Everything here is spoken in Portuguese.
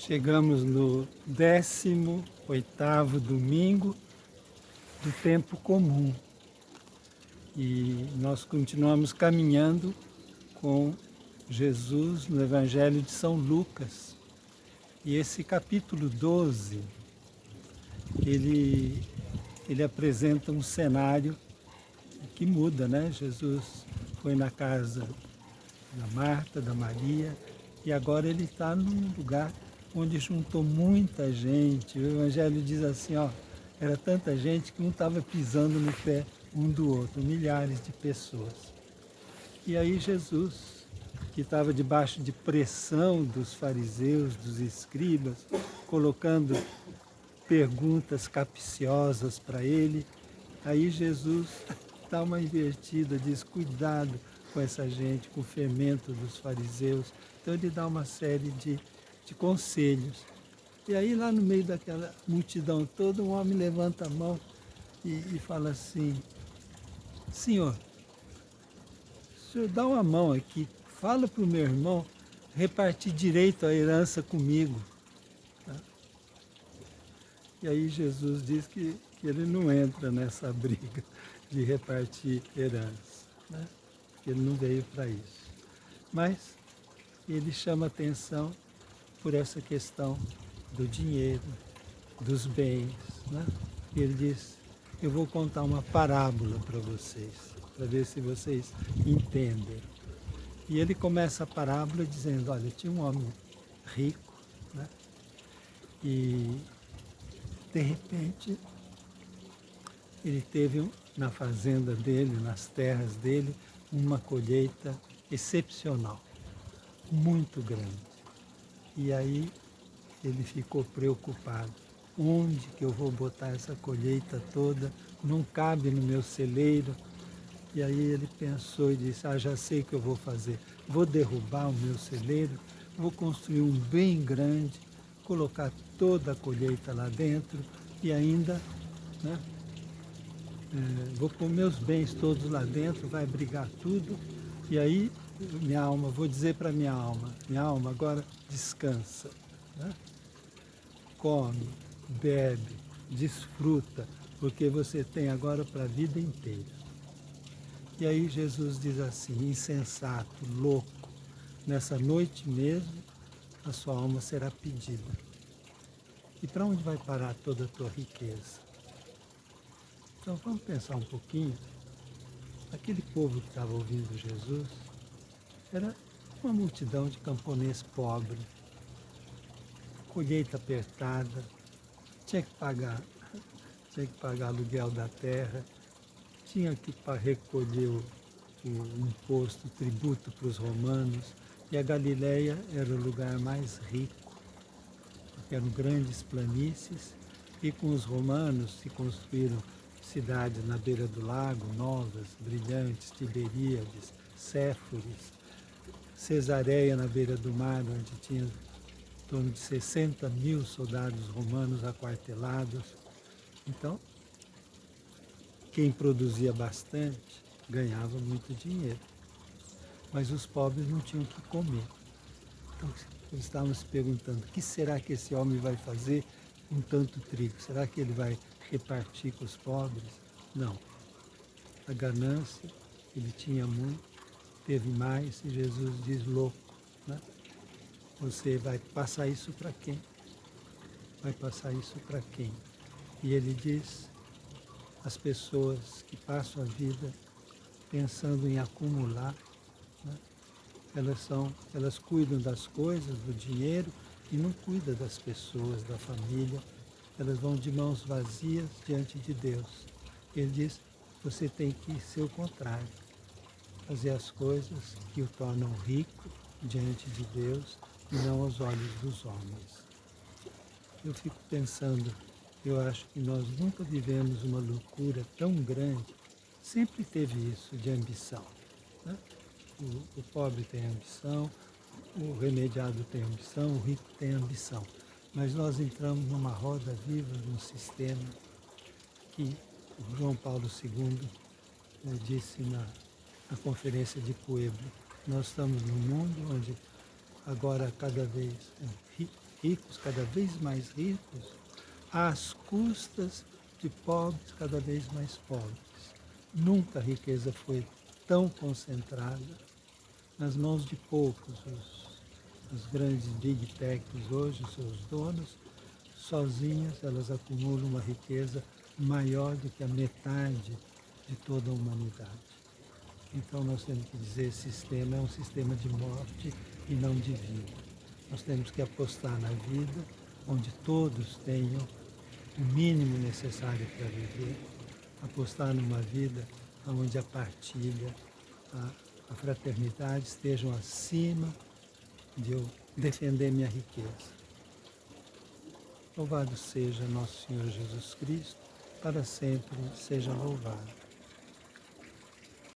Chegamos no 18º domingo do tempo comum e nós continuamos caminhando com Jesus no Evangelho de São Lucas. E esse capítulo 12, ele apresenta um cenário que muda, né? Jesus foi na casa da Marta, da Maria, e agora ele está num lugar onde juntou muita gente. O Evangelho diz assim, ó, era tanta gente que um estava pisando no pé um do outro, milhares de pessoas. E aí Jesus, que estava debaixo de pressão dos fariseus, dos escribas, colocando perguntas capciosas para ele, aí Jesus dá uma invertida, diz, cuidado com essa gente, com o fermento dos fariseus. Então ele dá uma série de conselhos. E aí lá no meio daquela multidão toda, um homem levanta a mão e fala assim, Senhor, o senhor dá uma mão aqui, fala para o meu irmão repartir direito a herança comigo. Tá? E aí Jesus diz que ele não entra nessa briga de repartir herança, né? Porque ele não veio para isso. Mas ele chama atenção por essa questão do dinheiro, dos bens, né? E ele diz, eu vou contar uma parábola para vocês, para ver se vocês entendem. E ele começa a parábola dizendo, olha, tinha um homem rico, né? E de repente ele teve na fazenda dele, nas terras dele, uma colheita excepcional, muito grande. E aí ele ficou preocupado. Onde que eu vou botar essa colheita toda? Não cabe no meu celeiro. E aí ele pensou e disse, já sei o que eu vou fazer. Vou derrubar o meu celeiro, vou construir um bem grande, colocar toda a colheita lá dentro e ainda, né, vou pôr meus bens todos lá dentro, vai abrigar tudo. E aí minha alma, vou dizer para minha alma, agora descansa, né? Come, bebe, desfruta, porque você tem agora para a vida inteira. E aí Jesus diz assim, insensato, louco, nessa noite mesmo a sua alma será pedida. E para onde vai parar toda a tua riqueza? Então vamos pensar um pouquinho. Aquele povo que estava ouvindo Jesus era uma multidão de camponês pobre, colheita apertada, tinha que pagar aluguel da terra, tinha que recolher o imposto, o tributo para os romanos, e a Galileia era o lugar mais rico, porque eram grandes planícies, e com os romanos se construíram cidades na beira do lago, novas, brilhantes, Tiberíades, Séforis, Cesareia na beira do mar, onde tinha em torno de 60 mil soldados romanos aquartelados. Então, quem produzia bastante ganhava muito dinheiro, mas os pobres não tinham o que comer. Então, eles estavam se perguntando, o que será que esse homem vai fazer com tanto trigo? Será que ele vai repartir com os pobres? Não. A ganância, ele tinha muito, teve mais, e Jesus diz, louco, né? Você vai passar isso para quem? Vai passar isso para quem? E ele diz, as pessoas que passam a vida pensando em acumular, né? Elas cuidam das coisas, do dinheiro, e não cuidam das pessoas, da família. Elas vão de mãos vazias diante de Deus. Ele diz, você tem que ser o contrário, fazer as coisas que o tornam rico diante de Deus e não aos olhos dos homens. Eu fico pensando, eu acho que nós nunca vivemos uma loucura tão grande, sempre teve isso de ambição, né? O pobre tem ambição, o remediado tem ambição, o rico tem ambição. Mas nós entramos numa roda viva de um sistema que o João Paulo II disse na conferência de Puebla. Nós estamos num mundo onde agora cada vez ricos cada vez mais ricos, às custas de pobres cada vez mais pobres. Nunca a riqueza foi tão concentrada nas mãos de poucos. As grandes big techs hoje, os seus donos, sozinhas elas acumulam uma riqueza maior do que a metade de toda a humanidade. Então nós temos que dizer que esse sistema é um sistema de morte e não de vida. Nós temos que apostar na vida, onde todos tenham o mínimo necessário para viver, apostar numa vida onde a partilha, a fraternidade estejam acima de eu defender minha riqueza. Louvado seja nosso Senhor Jesus Cristo, para sempre seja louvado.